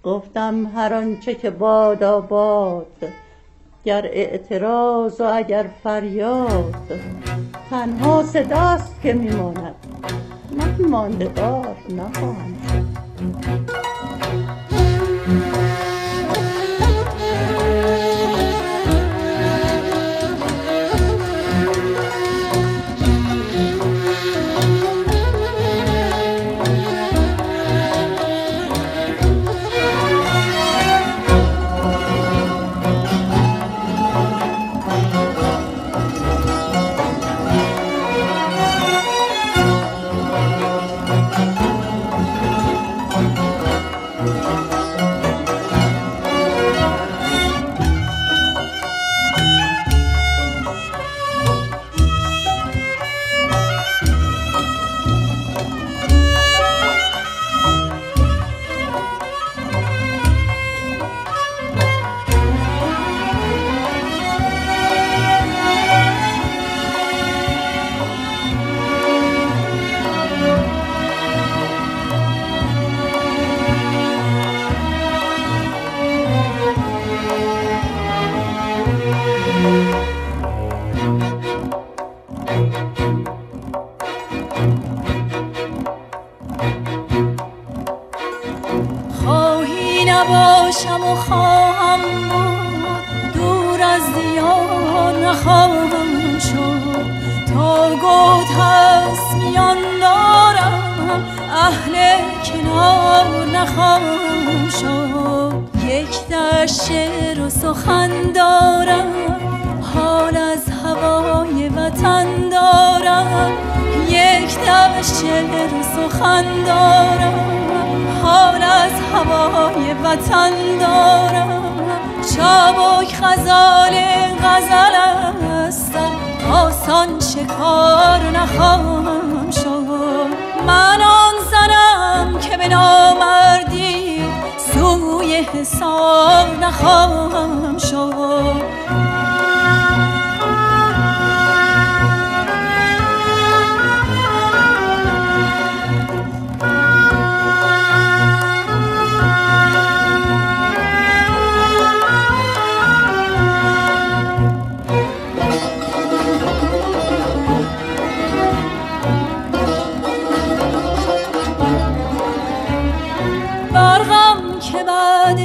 گفتم هر آنچه که بادا باد، گر اعتراض و اگر فریاد، تنها صداست که میماند، من ماندگار نخواهم شد. خواهی نباشم و خواهم بود، دور از دیار نخواهم شد. تا گوت هست میان دارم، اهل کنار نخواهم شد. یک دشت شعر و سخن دارم، حال از هوای وطن دارم. یک دشت شعر و سخن دارم، حال از هوای وطن دارم. چابک غزال غزل هستم، آسان شکار نخواهم شد. من آن زنم که به نامردی سوی حصار نخواهم شد. که بعد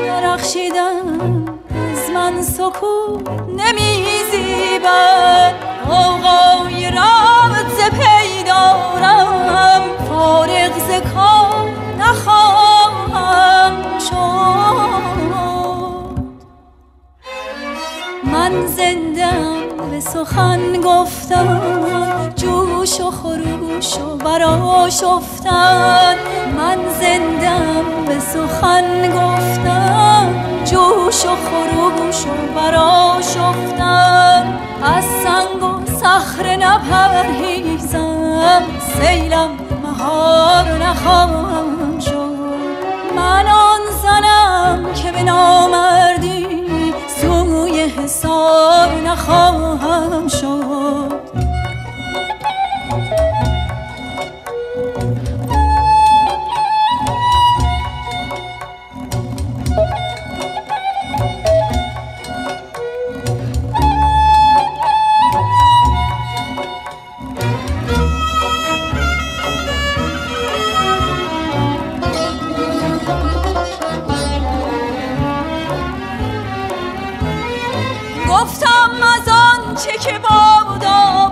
درخشیدن از من سکوت نمیزیبد. آقای رمز پی دارم، فارغ ز کار نخواهم شد. من زنده‌ام به سخن گفتن، جوش و خروش و برآشفتن. من زنده‌ام به سخن گفتن، جوش و خروش و برآشفتن. از سنگ و صخره نپرهیزم، سیلم مهار نخواهم شد. من آن زنم که به نامردی سوی حصار نخواهم شد. گفتم از آن چه که بادا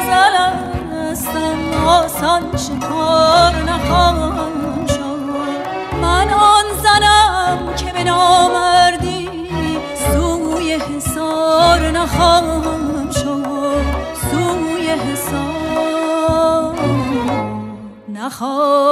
غزلستم آسان شکار نخواهم شد. من آن زنم که به نامردی سوی حصار نخواهم شد، سوی حصار نخواهم